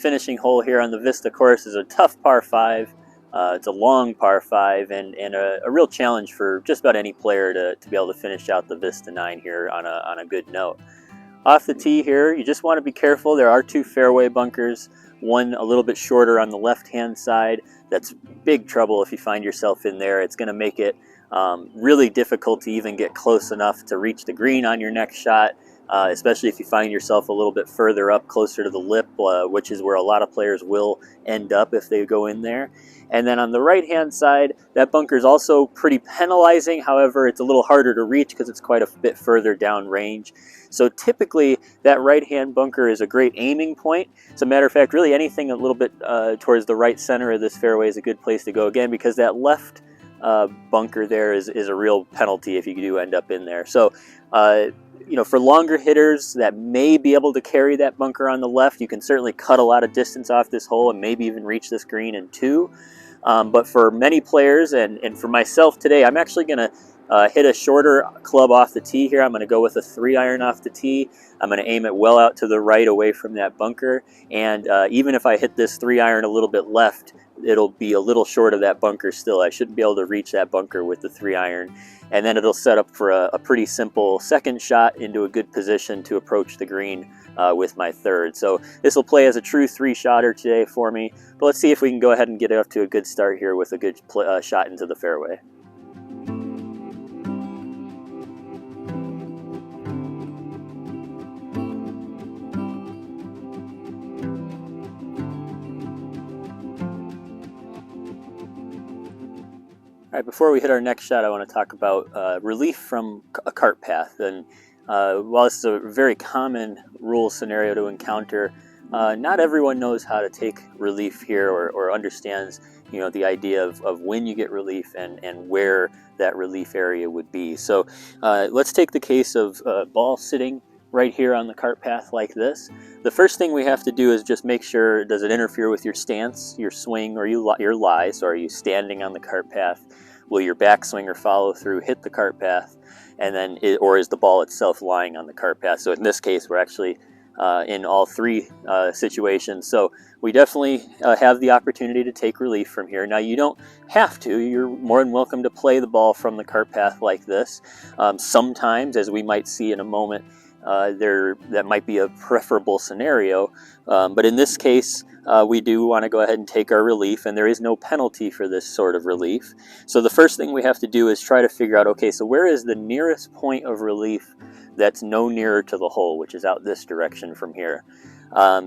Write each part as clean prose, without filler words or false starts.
finishing hole here on the Vista course is a tough par 5. It's a long par 5 and a real challenge for just about any player to be able to finish out the Vista 9 here on a good note. Off the tee here, you just want to be careful. There are 2 fairway bunkers, one a little bit shorter on the left-hand side. That's big trouble if you find yourself in there. It's going to make it really difficult to even get close enough to reach the green on your next shot, especially if you find yourself a little bit further up, closer to the lip, which is where a lot of players will end up if they go in there. And then on the right-hand side, that bunker is also pretty penalizing. However, it's a little harder to reach because it's quite a bit further down range. So typically, that right-hand bunker is a great aiming point. As a matter of fact, really anything a little bit towards the right center of this fairway is a good place to go, again, because that left bunker there is a real penalty if you do end up in there. So, you know, for longer hitters that may be able to carry that bunker on the left, you can certainly cut a lot of distance off this hole and maybe even reach this green in 2. But for many players, and for myself today, I'm actually going to hit a shorter club off the tee here. I'm going to go with a 3-iron off the tee. I'm going to aim it well out to the right away from that bunker. And even if I hit this 3-iron a little bit left, it'll be a little short of that bunker still. I shouldn't be able to reach that bunker with the 3-iron. And then it'll set up for a pretty simple second shot into a good position to approach the green with my 3rd. So this will play as a true 3-shotter today for me. But let's see if we can go ahead and get it off to a good start here with a good shot into the fairway. All right, before we hit our next shot, I want to talk about relief from a cart path. And while this is a very common rule scenario to encounter, not everyone knows how to take relief here or understands, you know, the idea of when you get relief and where that relief area would be. So let's take the case of ball sitting right here on the cart path like this. The first thing we have to do is just make sure, does it interfere with your stance, your swing, or your lie? So are you standing on the cart path? Will your backswing or follow through hit the cart path? And then, or is the ball itself lying on the cart path? So in this case, we're actually in all 3 situations. So we definitely have the opportunity to take relief from here. Now, you don't have to. You're more than welcome to play the ball from the cart path like this. Sometimes, as we might see in a moment, that might be a preferable scenario. But in this case, we do want to go ahead and take our relief, and there is no penalty for this sort of relief. So the first thing we have to do is try to figure out, okay, so where is the nearest point of relief that's no nearer to the hole, which is out this direction from here.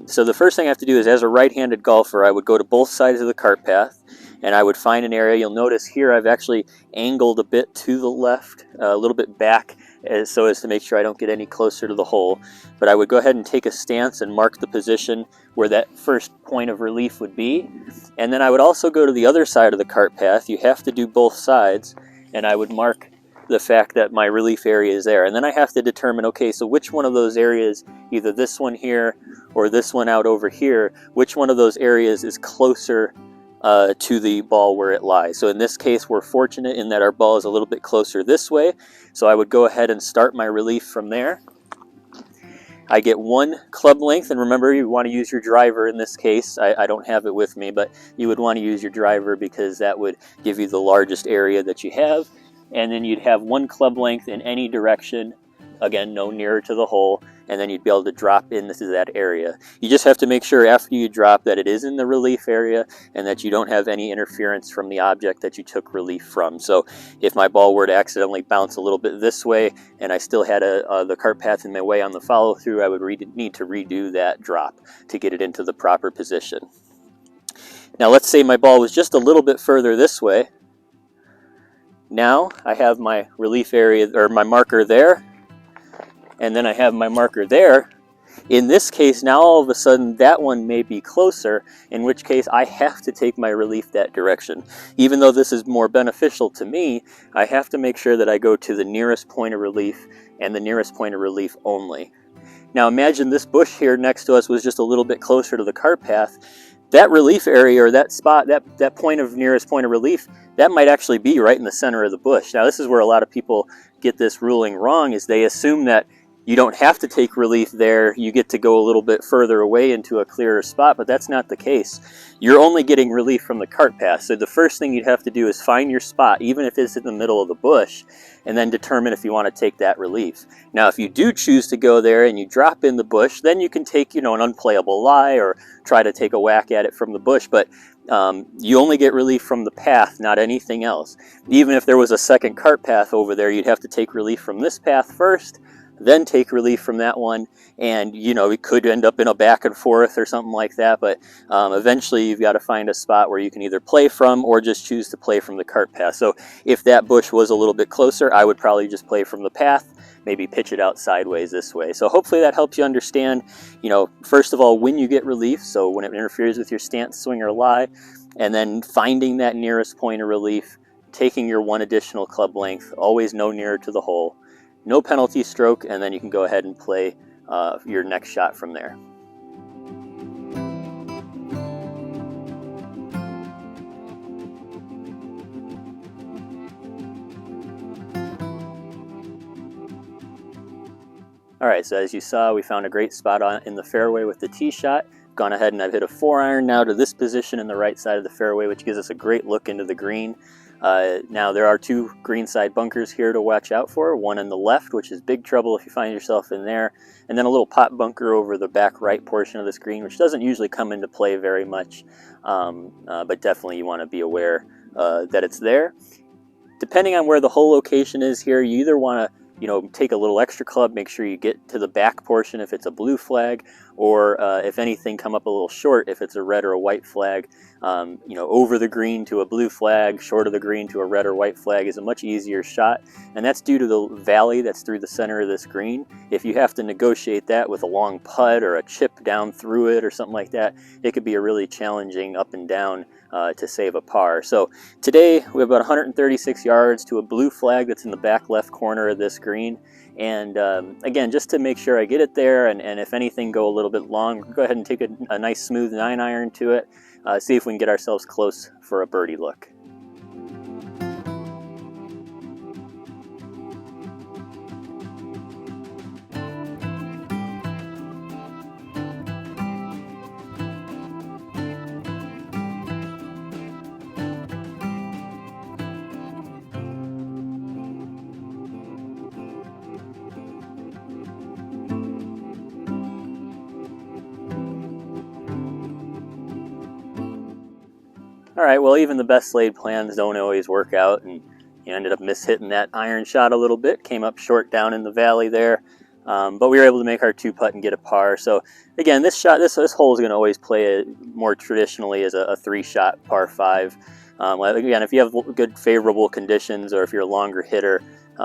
So the first thing I have to do is, as a right-handed golfer, I would go to both sides of the cart path, and I would find an area. You'll notice here I've actually angled a bit to the left, a little bit back, so as to make sure I don't get any closer to the hole. But I would go ahead and take a stance and mark the position where that first point of relief would be. And then I would also go to the other side of the cart path. You have to do both sides, and I would mark the fact that my relief area is there. And then I have to determine, okay, so which one of those areas, either this one here or this one out over here, which one of those areas is closer to the ball where it lies. So in this case, we're fortunate in that our ball is a little bit closer this way. So I would go ahead and start my relief from there. I get 1 club length, and remember, you want to use your driver in this case. I don't have it with me, but you would want to use your driver because that would give you the largest area that you have. And then you'd have 1 club length in any direction, again, no nearer to the hole, and then you'd be able to drop into that area. You just have to make sure after you drop that it is in the relief area and that you don't have any interference from the object that you took relief from. So if my ball were to accidentally bounce a little bit this way and I still had the cart path in my way on the follow through, I would need to redo that drop to get it into the proper position. Now let's say my ball was just a little bit further this way. Now I have my relief area, or my marker there, and then I have my marker there. In this case, now all of a sudden that one may be closer, in which case I have to take my relief that direction. Even though this is more beneficial to me, I have to make sure that I go to the nearest point of relief and the nearest point of relief only. Now imagine this bush here next to us was just a little bit closer to the cart path. That relief area, or that spot, that point of nearest point of relief, that might actually be right in the center of the bush. Now this is where a lot of people get this ruling wrong, is they assume that you don't have to take relief there. You get to go a little bit further away into a clearer spot, but that's not the case. You're only getting relief from the cart path. So the first thing you'd have to do is find your spot, even if it's in the middle of the bush, and then determine if you want to take that relief. Now, if you do choose to go there and you drop in the bush, then you can take, an unplayable lie or try to take a whack at it from the bush, but you only get relief from the path, not anything else. Even if there was a second cart path over there, you'd have to take relief from this path first, then take relief from that one, and it could end up in a back and forth or something like that, but eventually you've got to find a spot where you can either play from or just choose to play from the cart path. So if that bush was a little bit closer, I would probably just play from the path, maybe pitch it out sideways this way. So hopefully that helps you understand, first of all, when you get relief, so when it interferes with your stance, swing, or lie, and then finding that nearest point of relief, taking your one additional club length, always no nearer to the hole, no penalty stroke, and then you can go ahead and play your next shot from there. All right, so as you saw, we found a great spot in the fairway with the tee shot. Gone ahead and I've hit a 4-iron now to this position in the right side of the fairway, which gives us a great look into the green. Now there are 2 greenside bunkers here to watch out for, one on the left, which is big trouble if you find yourself in there, and then a little pot bunker over the back right portion of this green, which doesn't usually come into play very much, but definitely you want to be aware that it's there. Depending on where the hole location is here, you either want to take a little extra club, make sure you get to the back portion if it's a blue flag, or if anything, come up a little short if it's a red or a white flag. Over the green to a blue flag, short of the green to a red or white flag is a much easier shot, and that's due to the valley that's through the center of this green. If you have to negotiate that with a long putt or a chip down through it or something like that, it could be a really challenging up and down to save a par. So today we have about 136 yards to a blue flag that's in the back left corner of this green, and again, just to make sure I get it there, and if anything go a little bit long, go ahead and take a nice smooth 9-iron to it, see if we can get ourselves close for a birdie look. All right, well, even the best laid plans don't always work out, and you ended up mishitting that iron shot a little bit, came up short down in the valley there, but we were able to make our 2-putt and get a par. So again, this hole is going to always play more traditionally as a 3-shot par 5. Again, if you have good favorable conditions, or if you're a longer hitter,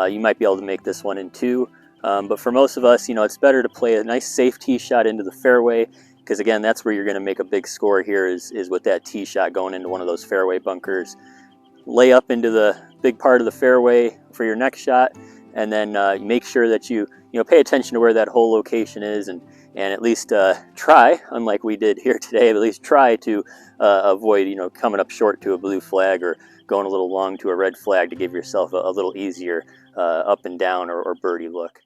you might be able to make this one in 2. But for most of us, it's better to play a nice safe tee shot into the fairway, because again, that's where you're going to make a big score here is with that tee shot going into one of those fairway bunkers. Lay up into the big part of the fairway for your next shot, and then make sure that you pay attention to where that hole location is, and at least try, unlike we did here today, at least try to avoid coming up short to a blue flag or going a little long to a red flag to give yourself a little easier up and down or birdie look.